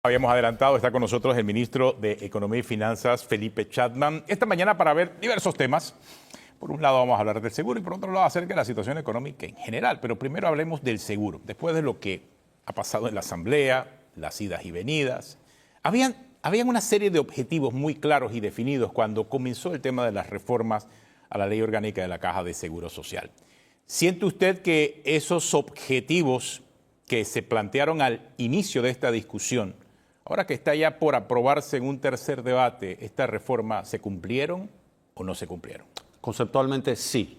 Habíamos adelantado, está con nosotros el ministro de Economía y Finanzas, Felipe Chapman, esta mañana para ver diversos temas. Por un lado vamos a hablar del seguro y por otro lado acerca de la situación económica en general. Pero primero hablemos del seguro. Después de lo que ha pasado en la Asamblea, las idas y venidas, habían una serie de objetivos muy claros y definidos cuando comenzó el tema de las reformas a la Ley Orgánica de la Caja de Seguro Social. ¿Siente usted que esos objetivos que se plantearon al inicio de esta discusión, ahora que está ya por aprobarse en un tercer debate, esta reforma, se cumplieron o no se cumplieron? Conceptualmente sí.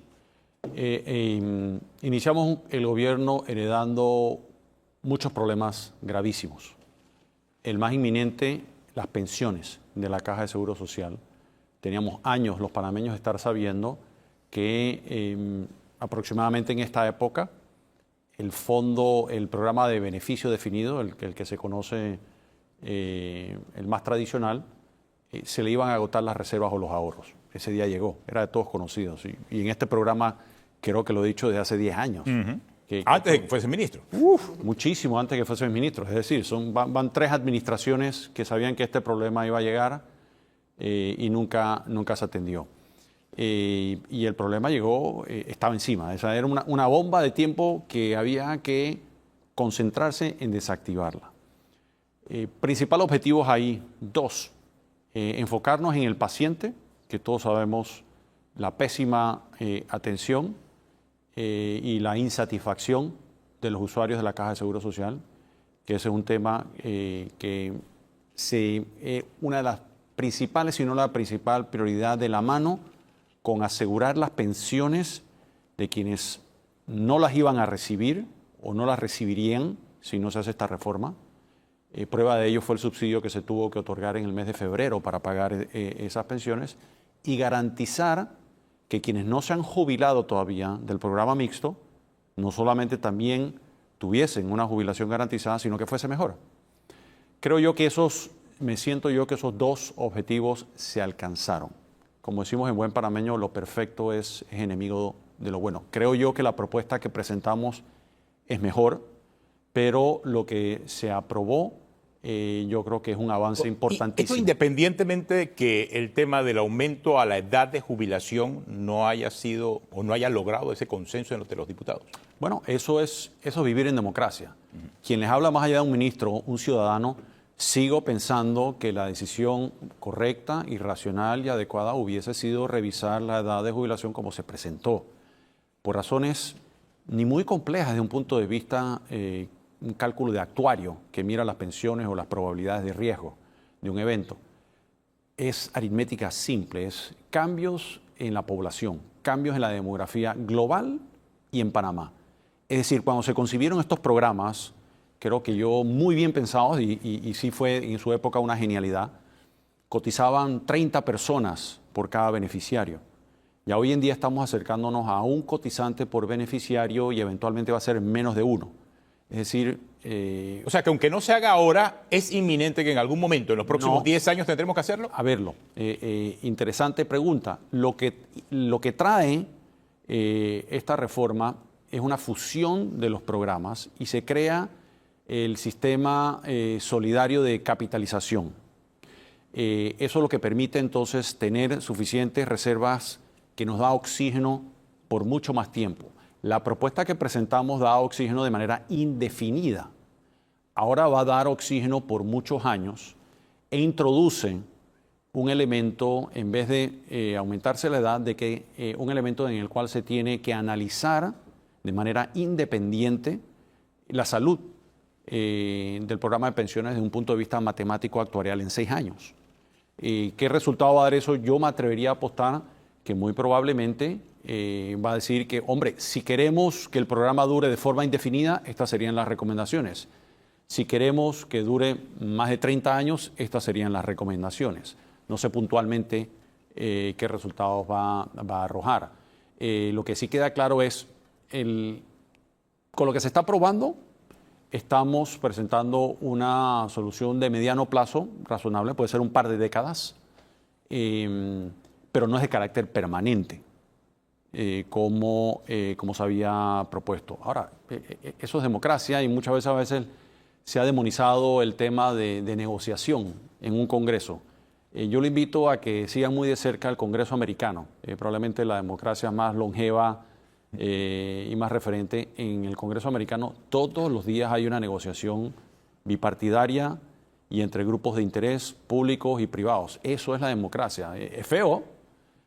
Iniciamos el gobierno heredando muchos problemas gravísimos. El más inminente, las pensiones de la Caja de Seguro Social. Teníamos años los panameños de estar sabiendo que aproximadamente en esta época el programa de beneficio definido, el que se conoce el más tradicional, se le iban a agotar las reservas o los ahorros. Ese día llegó, era de todos conocidos. Y en este programa creo que lo he dicho desde hace 10 años. Antes de que fuese ministro. Muchísimo antes de que fuese ministro. Es decir, van 3 administraciones que sabían que este problema iba a llegar y nunca se atendió. Y el problema llegó, estaba encima. Esa era una bomba de tiempo que había que concentrarse en desactivarla. Principales objetivos ahí, 2. Enfocarnos en el paciente, que todos sabemos la pésima atención y la insatisfacción de los usuarios de la Caja de Seguro Social, que ese es un tema una de las principales, si no la principal prioridad, de la mano con asegurar las pensiones de quienes no las iban a recibir o no las recibirían si no se hace esta reforma. Prueba de ello fue el subsidio que se tuvo que otorgar en el mes de febrero para pagar esas pensiones y garantizar que quienes no se han jubilado todavía del programa mixto, no solamente también tuviesen una jubilación garantizada, sino que fuese mejor. Me siento yo que esos 2 objetivos se alcanzaron. Como decimos en buen panameño, lo perfecto es enemigo de lo bueno. Creo yo que la propuesta que presentamos es mejor, pero lo que se aprobó yo creo que es un avance importantísimo. Esto independientemente de que el tema del aumento a la edad de jubilación no haya sido o no haya logrado ese consenso entre los diputados. Bueno, eso es vivir en democracia. Quien les habla más allá de un ministro, un ciudadano, sigo pensando que la decisión correcta y racional y adecuada hubiese sido revisar la edad de jubilación como se presentó, por razones ni muy complejas desde un punto de vista un cálculo de actuario que mira las pensiones o las probabilidades de riesgo de un evento. Es aritmética simple, es cambios en la población, cambios en la demografía global y en Panamá. Es decir, cuando se concibieron estos programas, creo que muy bien pensados, y sí fue en su época una genialidad, cotizaban 30 personas por cada beneficiario. Ya hoy en día estamos acercándonos a un cotizante por beneficiario y eventualmente va a ser menos de 1. Es decir... o sea, que aunque no se haga ahora, es inminente que en algún momento, en los próximos 10 años, tendremos que hacerlo. A verlo. Interesante pregunta. Lo que trae esta reforma es una fusión de los programas y se crea el sistema solidario de capitalización. Eso es lo que permite entonces tener suficientes reservas que nos da oxígeno por mucho más tiempo. La propuesta que presentamos da oxígeno de manera indefinida. Ahora va a dar oxígeno por muchos años e introduce un elemento, en vez de aumentarse la edad, un elemento en el cual se tiene que analizar de manera independiente la salud del programa de pensiones desde un punto de vista matemático actuarial en 6 años. ¿Qué resultado va a dar eso? Yo me atrevería a apostar que muy probablemente va a decir que, hombre, si queremos que el programa dure de forma indefinida, estas serían las recomendaciones. Si queremos que dure más de 30 años, estas serían las recomendaciones. No sé puntualmente qué resultados va a arrojar. Lo que sí queda claro es, con lo que se está aprobando, estamos presentando una solución de mediano plazo razonable, puede ser un par de décadas, pero no es de carácter permanente. Como se había propuesto. Ahora, eso es democracia y muchas veces se ha demonizado el tema de negociación en un Congreso. Yo le invito a que sigan muy de cerca el Congreso americano, probablemente la democracia más longeva y más referente. En el Congreso americano todos los días hay una negociación bipartidaria y entre grupos de interés públicos y privados. Eso es la democracia. Es feo,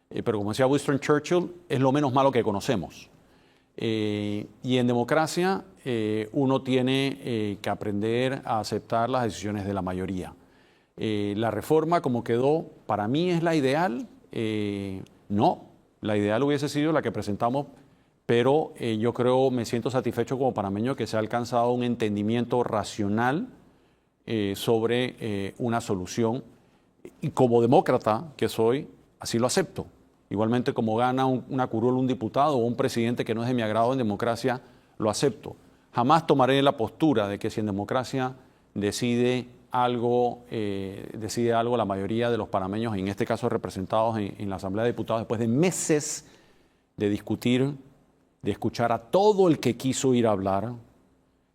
pero como decía Winston Churchill, es lo menos malo que conocemos. Y en democracia uno tiene que aprender a aceptar las decisiones de la mayoría. La reforma como quedó, para mí es la ideal. No, la ideal hubiese sido la que presentamos, pero yo creo, me siento satisfecho como panameño que se ha alcanzado un entendimiento racional sobre una solución. Y como demócrata que soy, así lo acepto. Igualmente como gana una curul un diputado o un presidente que no es de mi agrado en democracia, lo acepto. Jamás tomaré la postura de que si en democracia decide algo la mayoría de los panameños, en este caso representados en la Asamblea de Diputados, después de meses de discutir, de escuchar a todo el que quiso ir a hablar,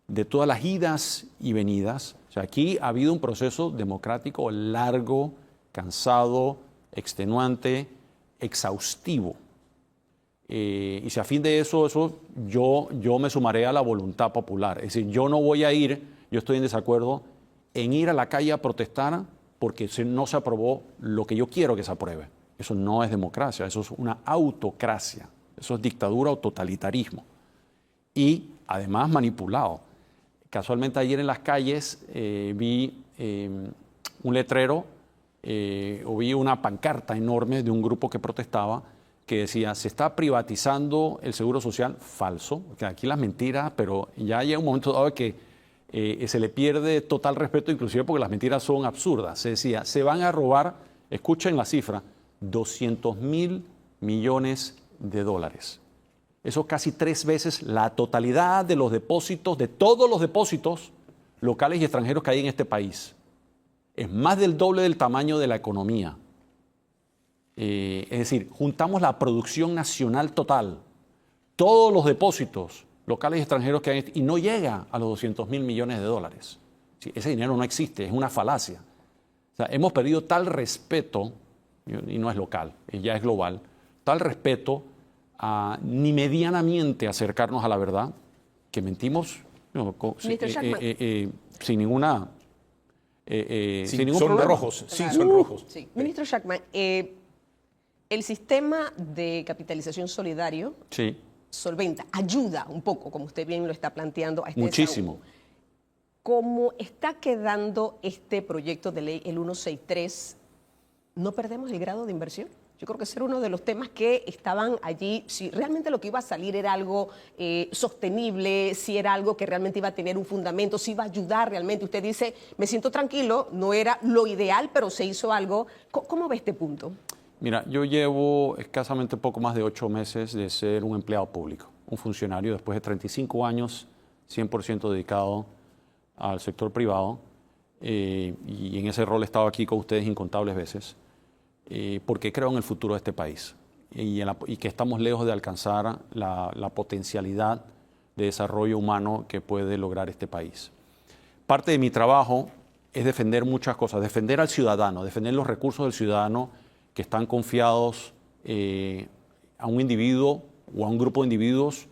de todas las idas y venidas. O sea, aquí ha habido un proceso democrático largo, cansado, extenuante, exhaustivo. Y si a fin de eso yo me sumaré a la voluntad popular. Es decir, yo no voy a ir, yo estoy en desacuerdo en ir a la calle a protestar porque no se aprobó lo que yo quiero que se apruebe. Eso no es democracia, eso es una autocracia, eso es dictadura o totalitarismo. Y además manipulado. Casualmente ayer en las calles vi un letrero o vi una pancarta enorme de un grupo que protestaba que decía, se está privatizando el seguro social. Falso, que aquí las mentiras, pero ya llega un momento dado que se le pierde total respeto, inclusive porque las mentiras son absurdas. Se decía, se van a robar, escuchen la cifra, 200.000 millones de dólares. Eso es casi 3 veces la totalidad de los depósitos, de todos los depósitos locales y extranjeros que hay en este país. Es más del doble del tamaño de la economía. Es decir, juntamos la producción nacional total, todos los depósitos locales y extranjeros que hay, y no llega a los 200.000 millones de dólares. Sí, ese dinero no existe, es una falacia. O sea, hemos perdido tal respeto, y no es local, ya es global, tal respeto a ni medianamente acercarnos a la verdad, que mentimos sin ninguna... sin ningún son problema. rojos, sí, son rojos. Sí. Ministro Shackman, el sistema de capitalización solidario Sí, solventa, ayuda un poco, como usted bien lo está planteando, a este muchísimo. desahogo. Como está quedando este proyecto de ley, el 163, ¿no perdemos el grado de inversión? Yo creo que ese era uno de los temas que estaban allí, si realmente lo que iba a salir era algo sostenible, si era algo que realmente iba a tener un fundamento, si iba a ayudar realmente. Usted dice, me siento tranquilo, no era lo ideal, pero se hizo algo. ¿Cómo ve este punto? Mira, yo llevo escasamente poco más de 8 meses de ser un empleado público, un funcionario después de 35 años, 100% dedicado al sector privado, y en ese rol he estado aquí con ustedes incontables veces. Porque creo en el futuro de este país y que estamos lejos de alcanzar la potencialidad de desarrollo humano que puede lograr este país. Parte de mi trabajo es defender muchas cosas, defender al ciudadano, defender los recursos del ciudadano que están confiados a un individuo o a un grupo de individuos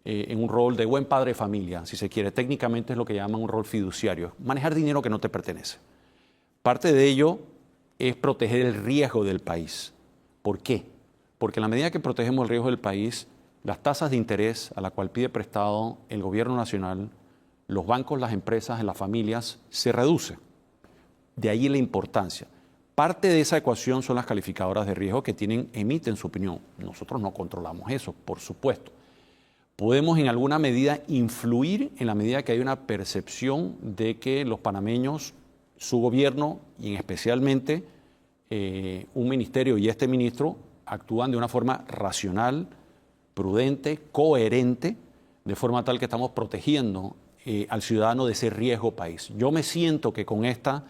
en un rol de buen padre de familia, si se quiere. Técnicamente es lo que llaman un rol fiduciario, manejar dinero que no te pertenece. Parte de ello es proteger el riesgo del país. ¿Por qué? Porque en la medida que protegemos el riesgo del país, las tasas de interés a la cual pide prestado el gobierno nacional, los bancos, las empresas, las familias, se reducen. De ahí la importancia. Parte de esa ecuación son las calificadoras de riesgo que emiten su opinión. Nosotros no controlamos eso, por supuesto. Podemos en alguna medida influir en la medida que hay una percepción de que los panameños, su gobierno y especialmente un ministerio y este ministro actúan de una forma racional, prudente, coherente, de forma tal que estamos protegiendo al ciudadano de ese riesgo país. Yo me siento que con esta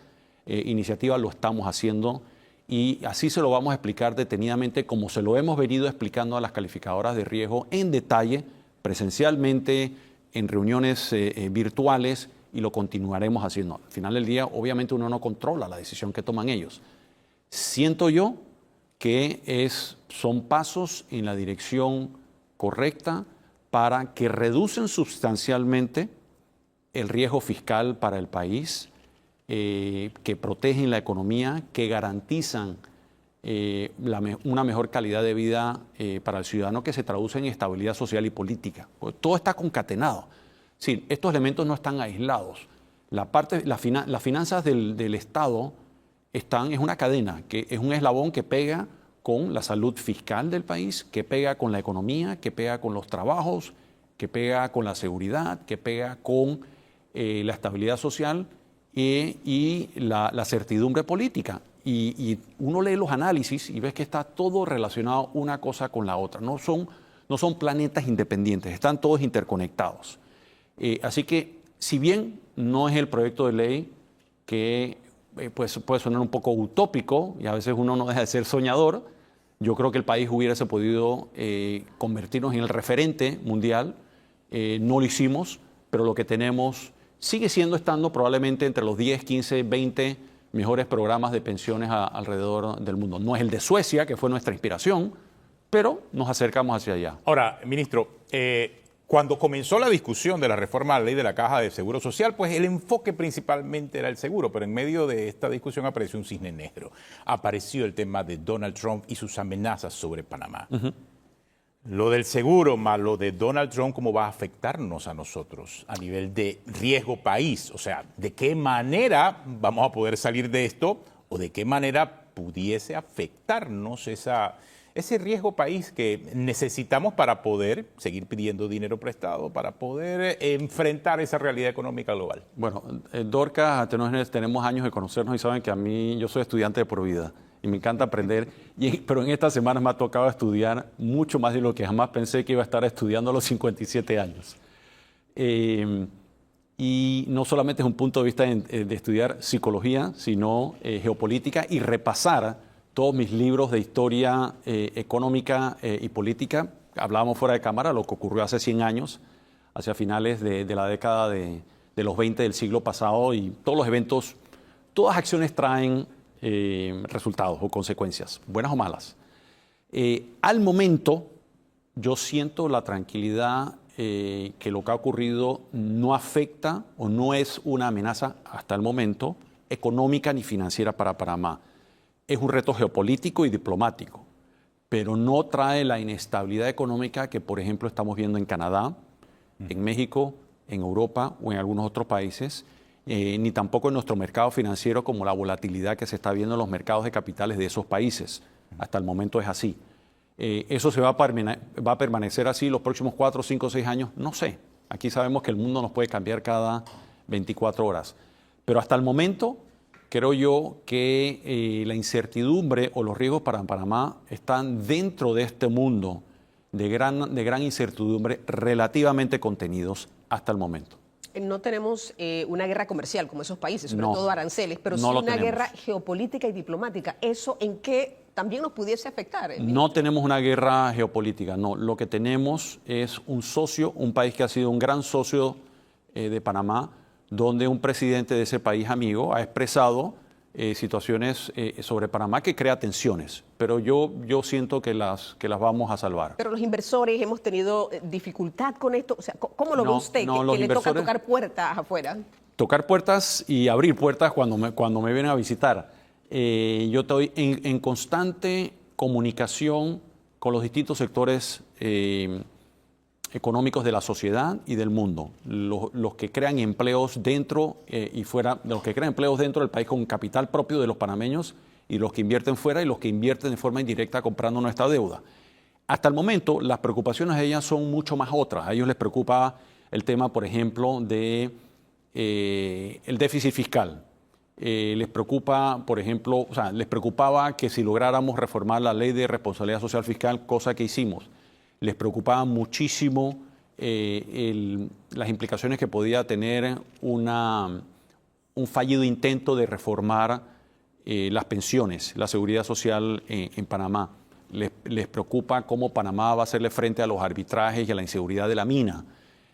iniciativa lo estamos haciendo y así se lo vamos a explicar detenidamente como se lo hemos venido explicando a las calificadoras de riesgo en detalle, presencialmente, en reuniones virtuales y lo continuaremos haciendo. Al final del día, obviamente uno no controla la decisión que toman ellos. Siento yo que son pasos en la dirección correcta para que reducen sustancialmente el riesgo fiscal para el país, que protegen la economía, que garantizan una mejor calidad de vida para el ciudadano, que se traduce en estabilidad social y política. Pues todo está concatenado. Sí, estos elementos no están aislados. Las finanzas del Estado es una cadena, que es un eslabón que pega con la salud fiscal del país, que pega con la economía, que pega con los trabajos, que pega con la seguridad, que pega con la estabilidad social y la certidumbre política. Y uno lee los análisis y ves que está todo relacionado una cosa con la otra. No son planetas independientes, están todos interconectados. Así que, si bien no es el proyecto de ley que pues puede sonar un poco utópico y a veces uno no deja de ser soñador, yo creo que el país hubiese podido convertirnos en el referente mundial. No lo hicimos, pero lo que tenemos sigue estando probablemente entre los 10, 15, 20 mejores programas de pensiones alrededor del mundo. No es el de Suecia, que fue nuestra inspiración, pero nos acercamos hacia allá. Ahora, ministro, cuando comenzó la discusión de la reforma a la ley de la Caja de Seguro Social, pues el enfoque principalmente era el seguro, pero en medio de esta discusión apareció un cisne negro. Apareció el tema de Donald Trump y sus amenazas sobre Panamá. Lo del seguro más lo de Donald Trump, ¿cómo va a afectarnos a nosotros a nivel de riesgo país? O sea, ¿de qué manera vamos a poder salir de esto o de qué manera pudiese afectarnos ese riesgo país que necesitamos para poder seguir pidiendo dinero prestado, para poder enfrentar esa realidad económica global? Bueno, Dorcas, tenemos años de conocernos y saben que yo soy estudiante de por vida y me encanta aprender, pero en estas semanas me ha tocado estudiar mucho más de lo que jamás pensé que iba a estar estudiando a los 57 años. Y no solamente es un punto de vista de estudiar psicología, sino geopolítica y repasar todos mis libros de historia económica y política. Hablábamos fuera de cámara lo que ocurrió hace 100 años, hacia finales de la década de los 20 del siglo pasado, y todos los eventos, todas acciones traen resultados o consecuencias, buenas o malas. Al momento, yo siento la tranquilidad que lo que ha ocurrido no afecta o no es una amenaza hasta el momento económica ni financiera para Panamá. Es un reto geopolítico y diplomático, pero no trae la inestabilidad económica que, por ejemplo, estamos viendo en Canadá, en México, en Europa o en algunos otros países, ni tampoco en nuestro mercado financiero, como la volatilidad que se está viendo en los mercados de capitales de esos países. Hasta el momento es así. ¿Eso va a permanecer así los próximos 4, 5, 6 años? No sé. Aquí sabemos que el mundo nos puede cambiar cada 24 horas. Pero hasta el momento, creo yo que la incertidumbre o los riesgos para Panamá están dentro de este mundo de gran incertidumbre relativamente contenidos hasta el momento. No tenemos una guerra comercial como esos países, sobre todo aranceles, pero sí una guerra geopolítica y diplomática. ¿Eso en qué también nos pudiese afectar? No tenemos una guerra geopolítica, no. Lo que tenemos es un socio, un país que ha sido un gran socio de Panamá, donde un presidente de ese país amigo ha expresado situaciones sobre Panamá que crea tensiones, pero yo siento que las vamos a salvar. Pero los inversores hemos tenido dificultad con esto. O sea, ¿cómo lo ve usted que le toca tocar puertas afuera? Tocar puertas y abrir puertas cuando me vienen a visitar. Yo estoy en constante comunicación con los distintos sectores económicos de la sociedad y del mundo, los que crean empleos dentro y fuera, los que crean empleos dentro del país con capital propio de los panameños, y los que invierten fuera y los que invierten de forma indirecta comprando nuestra deuda. Hasta el momento, las preocupaciones de ellas son mucho más otras. A ellos les preocupa el tema, por ejemplo, de el déficit fiscal. Les preocupa, por ejemplo, les preocupaba que si lográramos reformar la ley de responsabilidad social fiscal, cosa que hicimos. Les preocupaba muchísimo las implicaciones que podía tener un fallido intento de reformar las pensiones, la seguridad social en Panamá. Les preocupa cómo Panamá va a hacerle frente a los arbitrajes y a la inseguridad de la mina.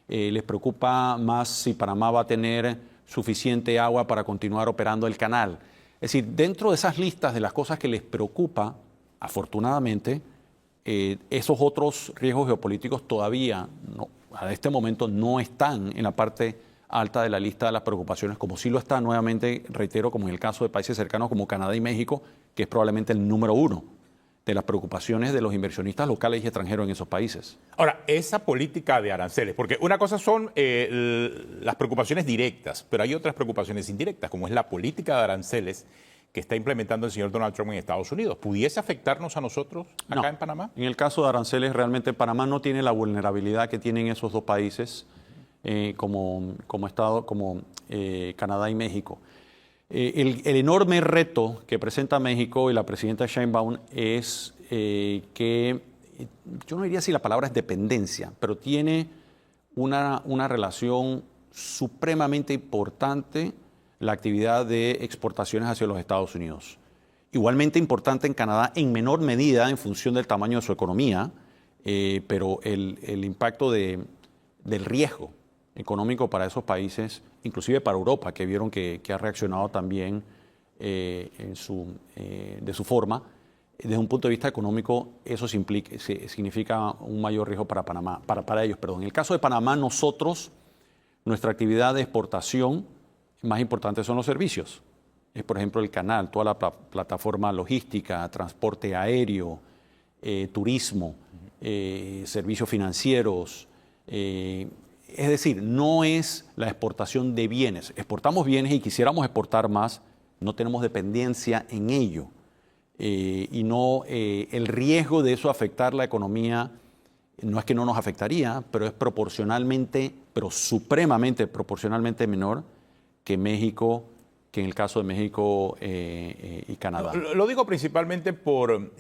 Les preocupa más si Panamá va a tener suficiente agua para continuar operando el canal. Es decir, dentro de esas listas de las cosas que les preocupa, afortunadamente, esos otros riesgos geopolíticos todavía, a este momento, no están en la parte alta de la lista de las preocupaciones, como sí lo está, nuevamente, reitero, como en el caso de países cercanos como Canadá y México, que es probablemente el número uno de las preocupaciones de los inversionistas locales y extranjeros en esos países. Ahora, esa política de aranceles, porque una cosa son las preocupaciones directas, pero hay otras preocupaciones indirectas, como es la política de aranceles que está implementando el señor Donald Trump en Estados Unidos. ¿Pudiese afectarnos a nosotros acá No. en Panamá? En el caso de aranceles, realmente Panamá no tiene la vulnerabilidad que tienen esos dos países como Canadá y México. El enorme reto que presenta México y la presidenta Sheinbaum es que, yo no diría si la palabra es dependencia, pero tiene una relación supremamente importante la actividad de exportaciones hacia los Estados Unidos. Igualmente importante en Canadá, en menor medida en función del tamaño de su economía, pero el impacto del riesgo económico para esos países, inclusive para Europa, que vieron que ha reaccionado también de su forma, desde un punto de vista económico, eso significa un mayor riesgo para Panamá, para ellos. Perdón. En el caso de Panamá, nuestra actividad de exportación más importante son los servicios. Es, por ejemplo, el canal, toda la plataforma logística, transporte aéreo, turismo, servicios financieros. Es decir, no es la exportación de bienes. Exportamos bienes y quisiéramos exportar más, no tenemos dependencia en ello. Y no el riesgo de eso afectar la economía no es que no nos afectaría, pero es proporcionalmente, pero supremamente proporcionalmente menor que México, que en el caso de México y Canadá. Lo digo principalmente por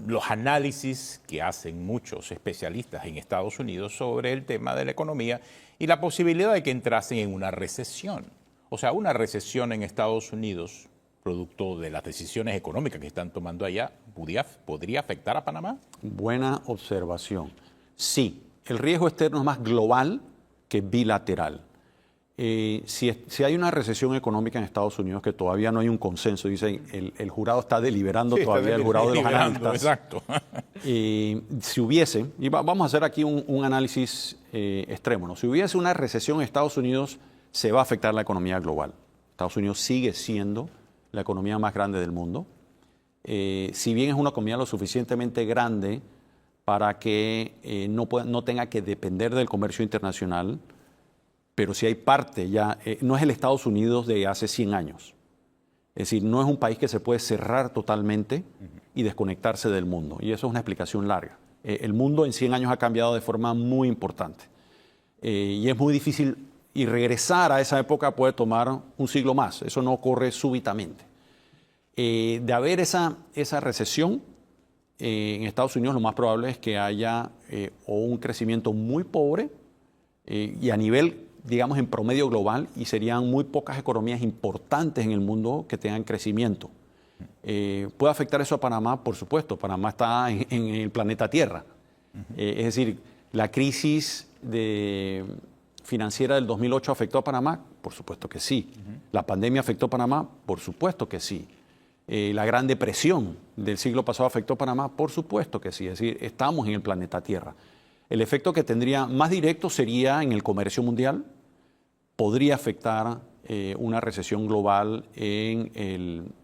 los análisis que hacen muchos especialistas en Estados Unidos sobre el tema de la economía y la posibilidad de que entrasen en una recesión. O sea, una recesión en Estados Unidos, producto de las decisiones económicas que están tomando allá, ¿podría afectar a Panamá? Buena observación. Sí, el riesgo externo es más global que bilateral. Si hay una recesión económica en Estados Unidos, que todavía no hay un consenso, dicen, el jurado está deliberando todavía, el jurado de los analistas. Exacto. Si hubiese, y vamos a hacer aquí un análisis extremo, ¿no? Si hubiese una recesión en Estados Unidos, se va a afectar la economía global. Estados Unidos sigue siendo la economía más grande del mundo. Si bien es una economía lo suficientemente grande para que no tenga que depender del comercio internacional, pero si hay parte ya, no es el Estados Unidos de hace 100 años. Es decir, no es un país que se puede cerrar totalmente y desconectarse del mundo. Y eso es una explicación larga. El mundo en 100 años ha cambiado de forma muy importante. Y es muy difícil, y regresar a esa época puede tomar un siglo más. Eso no ocurre súbitamente. De haber esa recesión en Estados Unidos, lo más probable es que haya o un crecimiento muy pobre y a nivel, digamos, en promedio global, y serían muy pocas economías importantes en el mundo que tengan crecimiento. ¿Puede afectar eso a Panamá? Por supuesto. Panamá está en el planeta Tierra. Es decir, la crisis financiera del 2008 afectó a Panamá, por supuesto que sí. ¿La pandemia afectó a Panamá? Por supuesto que sí. ¿La Gran Depresión del siglo pasado afectó a Panamá? Por supuesto que sí. Es decir, estamos en el planeta Tierra. El efecto que tendría más directo sería en el comercio mundial. Podría afectar una recesión global en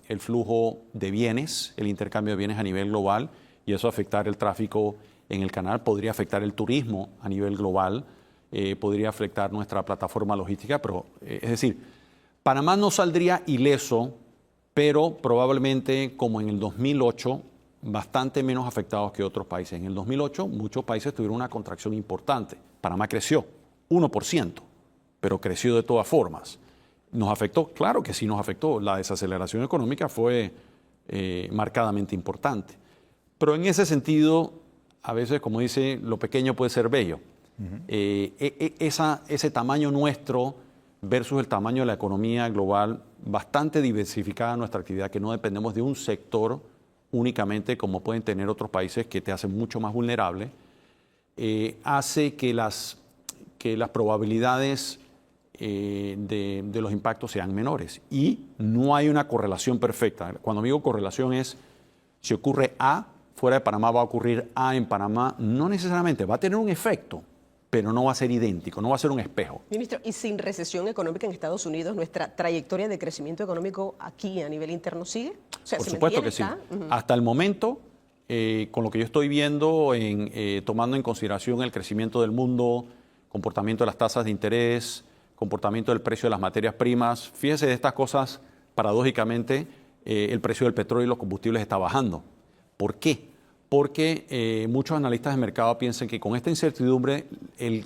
el flujo de bienes, el intercambio de bienes a nivel global, y eso afectar el tráfico en el canal. Podría afectar el turismo a nivel global. Podría afectar nuestra plataforma logística. Pero, es decir, Panamá no saldría ileso, pero probablemente, como en el 2008, bastante menos afectados que otros países. En el 2008 muchos países tuvieron una contracción importante. Panamá creció 1%, pero creció de todas formas. ¿Nos afectó? Claro que sí nos afectó. La desaceleración económica fue marcadamente importante. Pero en ese sentido, a veces, como dice, lo pequeño puede ser bello. Ese tamaño nuestro versus el tamaño de la economía global, bastante diversificada nuestra actividad, que no dependemos de un sector únicamente como pueden tener otros países que te hacen mucho más vulnerable, hace que las probabilidades de los impactos sean menores. Y no hay una correlación perfecta. Cuando digo correlación es, si ocurre A fuera de Panamá, va a ocurrir A en Panamá. No necesariamente, va a tener un efecto, pero no va a ser idéntico, no va a ser un espejo. Ministro, y sin recesión económica en Estados Unidos, ¿nuestra trayectoria de crecimiento económico aquí a nivel interno sigue? O sea, Por ¿se supuesto mantiene? que sí. Hasta el momento, con lo que yo estoy viendo, tomando en consideración el crecimiento del mundo, comportamiento de las tasas de interés, comportamiento del precio de las materias primas, fíjese de estas cosas, paradójicamente, el precio del petróleo y los combustibles está bajando. ¿Por qué? Porque muchos analistas de mercado piensan que con esta incertidumbre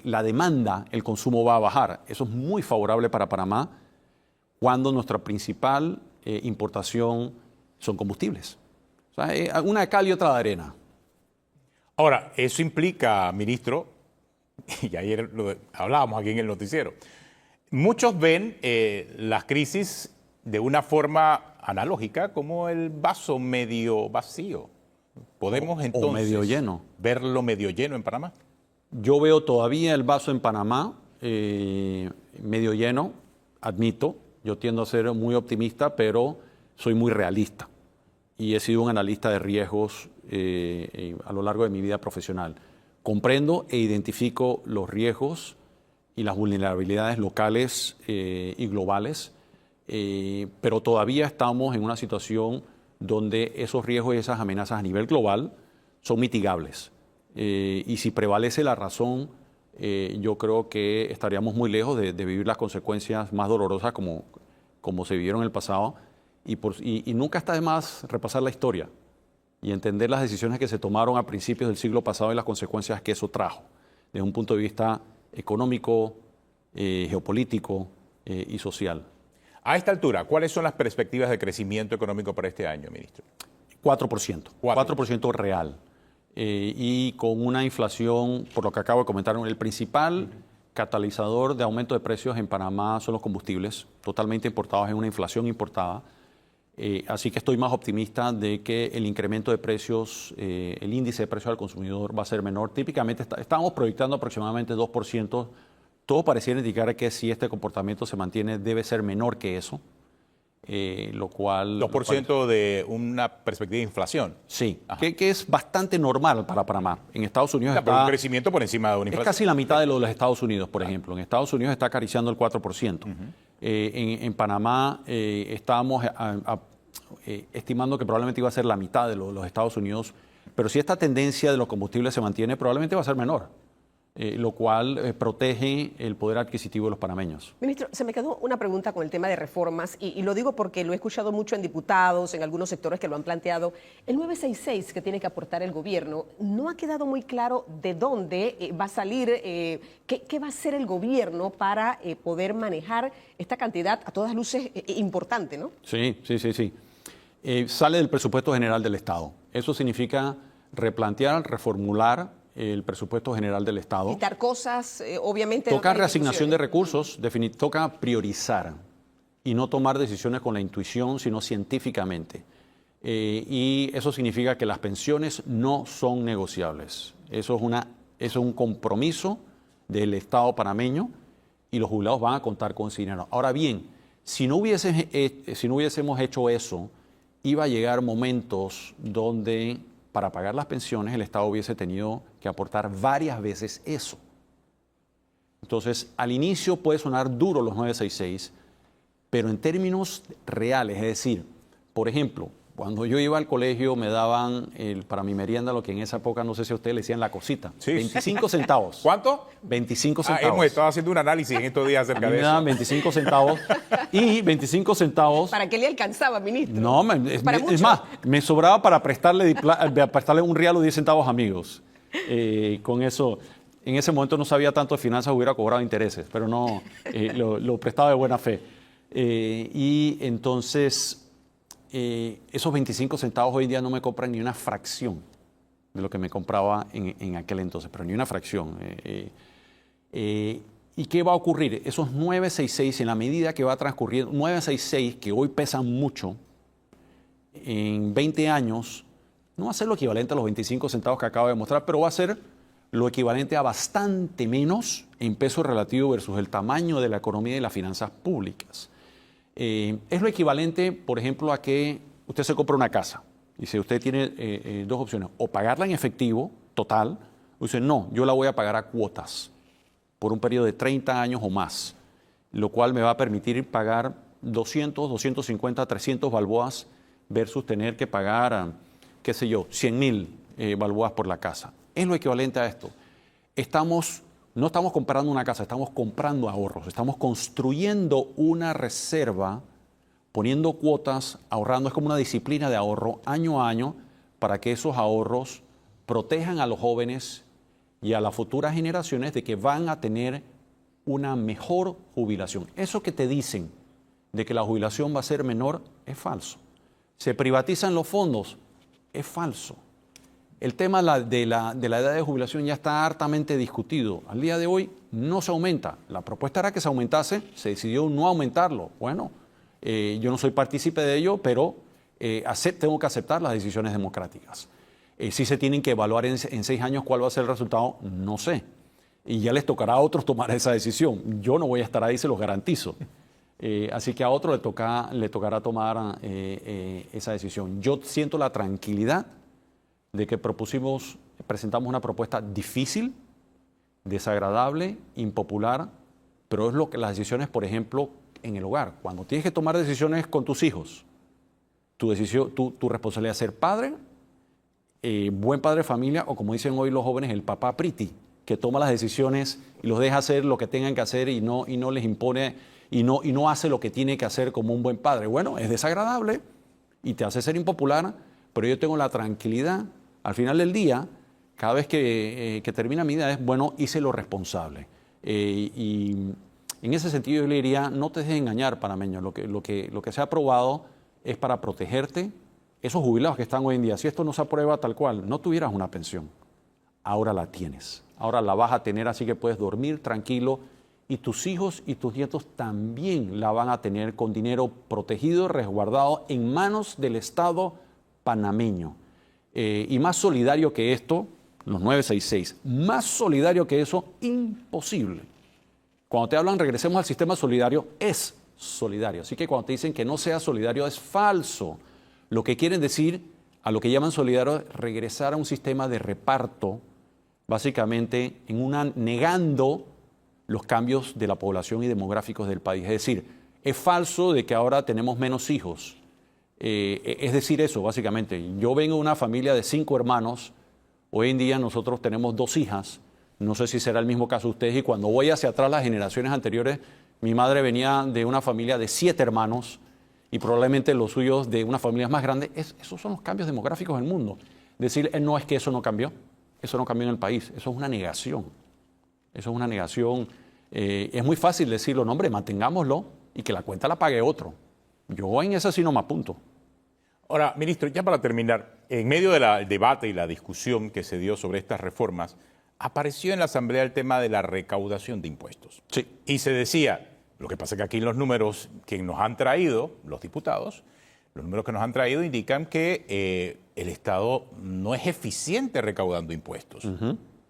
la demanda, el consumo va a bajar. Eso es muy favorable para Panamá cuando nuestra principal importación son combustibles. O sea, una de cal y otra de arena. Ahora, eso implica, ministro, y ayer lo hablábamos aquí en el noticiero, muchos ven las crisis de una forma analógica como el vaso medio vacío. ¿Podemos entonces medio lleno. verlo medio lleno en Panamá? Yo veo todavía el vaso en Panamá medio lleno, admito. Yo tiendo a ser muy optimista, pero soy muy realista. Y he sido un analista de riesgos a lo largo de mi vida profesional. Comprendo e identifico los riesgos y las vulnerabilidades locales y globales, pero todavía estamos en una situación donde esos riesgos y esas amenazas a nivel global son mitigables. Y si prevalece la razón, yo creo que estaríamos muy lejos de vivir las consecuencias más dolorosas como se vivieron en el pasado. Y nunca está de más repasar la historia y entender las decisiones que se tomaron a principios del siglo pasado y las consecuencias que eso trajo, desde un punto de vista económico, geopolítico y social. A esta altura, ¿cuáles son las perspectivas de crecimiento económico para este año, ministro? 4%. 4% real. Y con una inflación, por lo que acabo de comentar, el principal catalizador de aumento de precios en Panamá son los combustibles, totalmente importados, en una inflación importada. Así que estoy más optimista de que el incremento de precios, el índice de precios al consumidor va a ser menor. Típicamente estábamos proyectando aproximadamente 2%. Todo pareciera indicar que si este comportamiento se mantiene debe ser menor que eso, lo cual... 2% de una perspectiva de inflación. Sí, que es bastante normal para Panamá. En Estados Unidos Pero un crecimiento por encima de una inflación. Es casi la mitad de lo de los Estados Unidos, por ejemplo. En Estados Unidos está acariciando el 4%. En Panamá estábamos estimando que probablemente iba a ser la mitad de los Estados Unidos, pero si esta tendencia de los combustibles se mantiene, probablemente va a ser menor. Lo cual protege el poder adquisitivo de los panameños. Ministro, se me quedó una pregunta con el tema de reformas y lo digo porque lo he escuchado mucho en diputados, en algunos sectores que lo han planteado. El 966 que tiene que aportar el gobierno, no ha quedado muy claro de dónde va a salir, qué va a hacer el gobierno para poder manejar esta cantidad a todas luces importante, ¿no? Sí. Sale del presupuesto general del Estado. Eso significa replantear, reformular el presupuesto general del Estado. Quitar cosas, obviamente. Toca reasignación de recursos, toca priorizar y no tomar decisiones con la intuición, sino científicamente. Y eso significa que las pensiones no son negociables. Eso es un compromiso del Estado panameño y los jubilados van a contar con ese dinero. Ahora bien, si no hubiésemos hecho eso, iba a llegar momentos donde para pagar las pensiones el Estado hubiese tenido que aportar varias veces eso. Entonces, al inicio puede sonar duro los 966, pero en términos reales, es decir, por ejemplo, cuando yo iba al colegio me daban para mi merienda lo que en esa época, no sé si a ustedes le decían la cosita, sí. 25 centavos. ¿Cuánto? 25 centavos. Hemos estado haciendo un análisis en estos días acerca a mí de me eso. daban 25 centavos y 25 centavos... ¿Para qué le alcanzaba, ministro? No, es más, me sobraba para prestarle un real o 10 centavos a amigos. Con eso, en ese momento no sabía tanto de finanzas, hubiera cobrado intereses, pero no, lo prestaba de buena fe. Y entonces, esos 25 centavos hoy día no me compran ni una fracción de lo que me compraba en aquel entonces, pero ni una fracción. ¿Y qué va a ocurrir? Esos 966, en la medida que va transcurriendo, 966, que hoy pesan mucho, en 20 años, no va a ser lo equivalente a los 25 centavos que acabo de mostrar, pero va a ser lo equivalente a bastante menos en peso relativo versus el tamaño de la economía y las finanzas públicas. Es lo equivalente, por ejemplo, a que usted se compra una casa y si usted tiene dos opciones, o pagarla en efectivo total, o dice, no, yo la voy a pagar a cuotas por un periodo de 30 años o más, lo cual me va a permitir pagar 200, 250, 300 balboas versus tener que pagar, qué sé yo, 100,000 balboas por la casa. Es lo equivalente a esto. No estamos comprando una casa, estamos comprando ahorros, estamos construyendo una reserva, poniendo cuotas, ahorrando. Es como una disciplina de ahorro año a año para que esos ahorros protejan a los jóvenes y a las futuras generaciones de que van a tener una mejor jubilación. Eso que te dicen de que la jubilación va a ser menor es falso. Se privatizan los fondos, es falso. El tema de la edad de jubilación ya está hartamente discutido. Al día de hoy no se aumenta. La propuesta era que se aumentase, se decidió no aumentarlo. Bueno, yo no soy partícipe de ello, pero tengo que aceptar las decisiones democráticas. Si se tienen que evaluar en 6 años cuál va a ser el resultado, no sé. Y ya les tocará a otros tomar esa decisión. Yo no voy a estar ahí, se los garantizo. Así que a otro le tocará tomar esa decisión. Yo siento la tranquilidad de que presentamos una propuesta difícil, desagradable, impopular, pero es lo que las decisiones, por ejemplo, en el hogar. Cuando tienes que tomar decisiones con tus hijos, tu responsabilidad es ser padre, buen padre de familia, o como dicen hoy los jóvenes, el papá pretty, que toma las decisiones y los deja hacer lo que tengan que hacer y no les impone y no hace lo que tiene que hacer como un buen padre. Bueno, es desagradable y te hace ser impopular, pero yo tengo la tranquilidad. Al final del día, cada vez que termina mi vida es, bueno, hice lo responsable. Y en ese sentido yo le diría, no te dejes engañar, panameño. Lo que se ha aprobado es para protegerte. Esos jubilados que están hoy en día, si esto no se aprueba tal cual, no tuvieras una pensión. Ahora la tienes. Ahora la vas a tener, así que puedes dormir tranquilo. Y tus hijos y tus nietos también la van a tener con dinero protegido, resguardado en manos del Estado panameño. Y más solidario que esto, los 966, más solidario que eso, imposible. Cuando te hablan regresemos al sistema solidario, es solidario. Así que cuando te dicen que no sea solidario, es falso. Lo que quieren decir, a lo que llaman solidario, es regresar a un sistema de reparto, básicamente negando los cambios de la población y demográficos del país. Es decir, es falso de que ahora tenemos menos hijos. Es decir eso, básicamente. Yo vengo de una familia de 5 hermanos. Hoy en día nosotros tenemos 2 hijas. No sé si será el mismo caso de ustedes. Y cuando voy hacia atrás, las generaciones anteriores, mi madre venía de una familia de 7 hermanos y probablemente los suyos de unas familias más grandes. Esos son los cambios demográficos del mundo. Decir, no es que eso no cambió. Eso no cambió en el país. Eso es una negación. Eso es una negación. Es muy fácil decirlo, no, hombre, mantengámoslo y que la cuenta la pague otro. Yo en eso sí no me apunto. Ahora, ministro, ya para terminar, en medio del debate y la discusión que se dio sobre estas reformas, apareció en la Asamblea el tema de la recaudación de impuestos. Sí. Y se decía, lo que pasa es que aquí los números que nos han traído los diputados, los números que nos han traído indican que el Estado no es eficiente recaudando impuestos.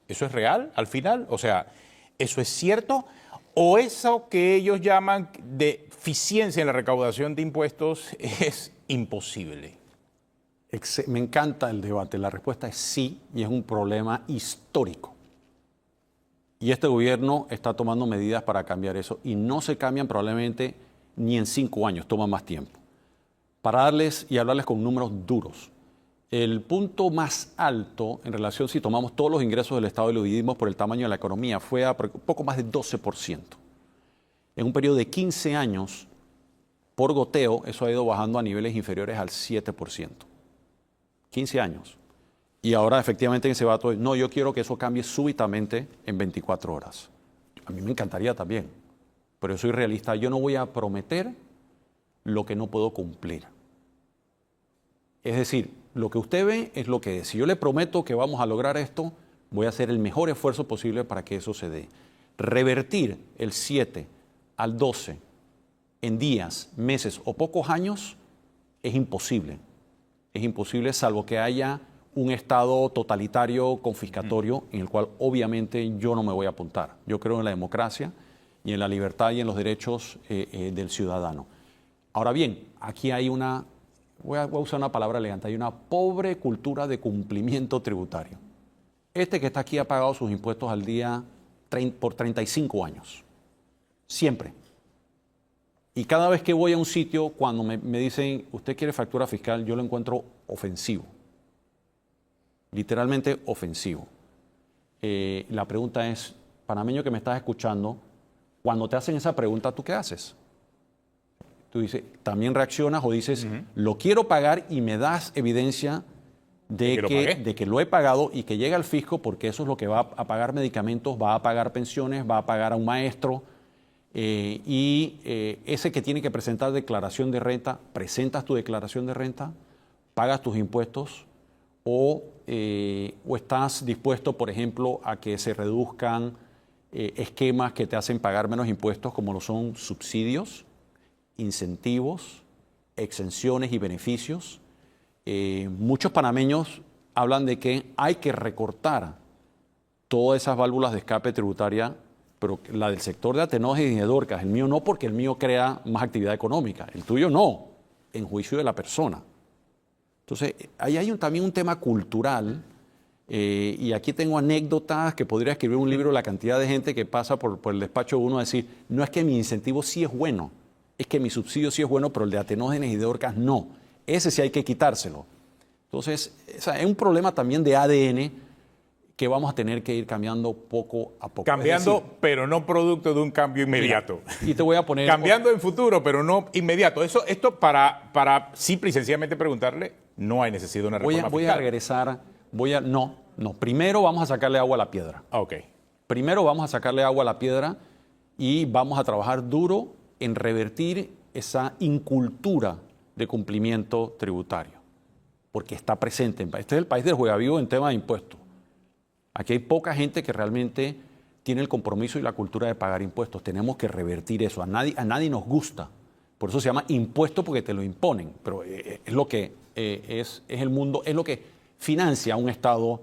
¿Eso es real al final? O sea, ¿eso es cierto? ¿O eso que ellos llaman de eficiencia en la recaudación de impuestos es imposible? Me encanta el debate. La respuesta es sí, y es un problema histórico. Y este gobierno está tomando medidas para cambiar eso, y no se cambian probablemente ni en 5 años, toma más tiempo. Para darles y hablarles con números duros. El punto más alto en relación, si tomamos todos los ingresos del Estado y lo dividimos por el tamaño de la economía, fue a poco más de 12%. En un periodo de 15 años, por goteo, eso ha ido bajando a niveles inferiores al 7%. 15 años. Y ahora efectivamente en ese debate, no, yo quiero que eso cambie súbitamente en 24 horas. A mí me encantaría también, pero yo soy realista. Yo no voy a prometer lo que no puedo cumplir. Es decir, lo que usted ve es lo que es. Si yo le prometo que vamos a lograr esto, voy a hacer el mejor esfuerzo posible para que eso se dé. Revertir el 7 al 12 en días, meses o pocos años es imposible. Es imposible salvo que haya un Estado totalitario, confiscatorio, en el cual obviamente yo no me voy a apuntar. Yo creo en la democracia y en la libertad y en los derechos del ciudadano. Ahora bien, aquí hay una, voy a usar una palabra elegante, hay una pobre cultura de cumplimiento tributario. Este que está aquí ha pagado sus impuestos al día por 35 años, siempre. Y cada vez que voy a un sitio, cuando me dicen, ¿usted quiere factura fiscal?, yo lo encuentro ofensivo. Literalmente ofensivo. La pregunta es, panameño que me estás escuchando, cuando te hacen esa pregunta, ¿tú qué haces? Tú dices, también reaccionas o dices, lo quiero pagar y me das evidencia de que lo he pagado y que llega al fisco, porque eso es lo que va a pagar medicamentos, va a pagar pensiones, va a pagar a un maestro. Ese que tiene que presentar declaración de renta, presentas tu declaración de renta, pagas tus impuestos o estás dispuesto, por ejemplo, a que se reduzcan esquemas que te hacen pagar menos impuestos, como lo son subsidios, incentivos, exenciones y beneficios. Muchos panameños hablan de que hay que recortar todas esas válvulas de escape tributaria, pero la del sector de Atenores y de Dorcas, el mío no, porque el mío crea más actividad económica, el tuyo no, en juicio de la persona. Entonces, ahí hay también un tema cultural, y aquí tengo anécdotas que podría escribir un libro, la cantidad de gente que pasa por el despacho de uno a decir, no es que mi incentivo sí es bueno, es que mi subsidio sí es bueno, pero el de Atenógenes y de Dorcas no. Ese sí hay que quitárselo. Entonces, es un problema también de ADN que vamos a tener que ir cambiando poco a poco. Cambiando, decir, pero no producto de un cambio inmediato. Mira, y te voy a poner... Cambiando en futuro, pero no inmediato. Esto para simple y sencillamente preguntarle, no hay necesidad de una reforma fiscal. Voy a regresar, no. Primero vamos a sacarle agua a la piedra. Ok. Primero vamos a sacarle agua a la piedra y vamos a trabajar duro en revertir esa incultura de cumplimiento tributario, porque está presente. Este es el país del juega vivo en tema de impuestos. Aquí hay poca gente que realmente tiene el compromiso y la cultura de pagar impuestos. Tenemos que revertir eso. A nadie nos gusta. Por eso se llama impuesto, porque te lo imponen. Pero es lo que es el mundo, es lo que financia un Estado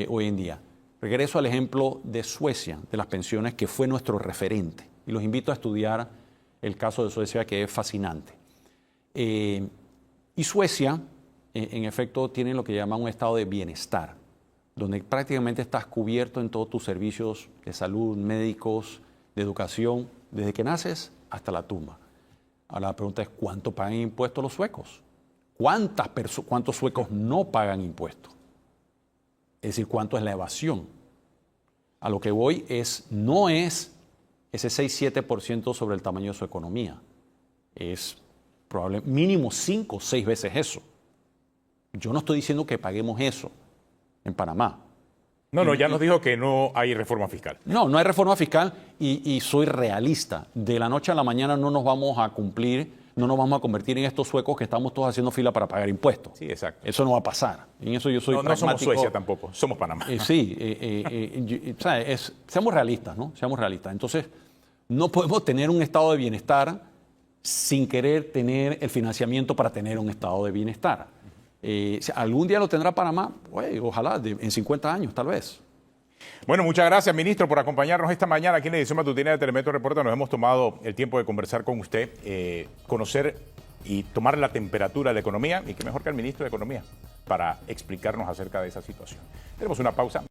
hoy en día. Regreso al ejemplo de Suecia, de las pensiones, que fue nuestro referente. Y los invito a estudiar el caso de Suecia, que es fascinante. Y Suecia, en efecto, tiene lo que llaman un estado de bienestar, donde prácticamente estás cubierto en todos tus servicios de salud, médicos, de educación, desde que naces hasta la tumba. Ahora la pregunta es, ¿cuánto pagan impuestos los suecos? ¿Cuántos suecos no pagan impuestos? Es decir, ¿cuánto es la evasión? A lo que voy no es ese 6-7% sobre el tamaño de su economía. Es probablemente mínimo 5 o 6 veces eso. Yo no estoy diciendo que paguemos eso en Panamá. No, ya nos dijo que no hay reforma fiscal. No hay reforma fiscal y soy realista. De la noche a la mañana no nos vamos a cumplir, no nos vamos a convertir en estos suecos que estamos todos haciendo fila para pagar impuestos. Sí, exacto. Eso no va a pasar. En eso yo soy pragmático. No somos Suecia tampoco, somos Panamá. Seamos realistas, ¿no? Seamos realistas. Entonces, no podemos tener un estado de bienestar sin querer tener el financiamiento para tener un estado de bienestar. Si algún día lo tendrá Panamá, ojalá, en 50 años tal vez. Bueno, muchas gracias, ministro, por acompañarnos esta mañana aquí en la edición matutina de Telemetro Reporta. Nos hemos tomado el tiempo de conversar con usted, conocer y tomar la temperatura de la economía, y qué mejor que el ministro de Economía para explicarnos acerca de esa situación. Tenemos una pausa.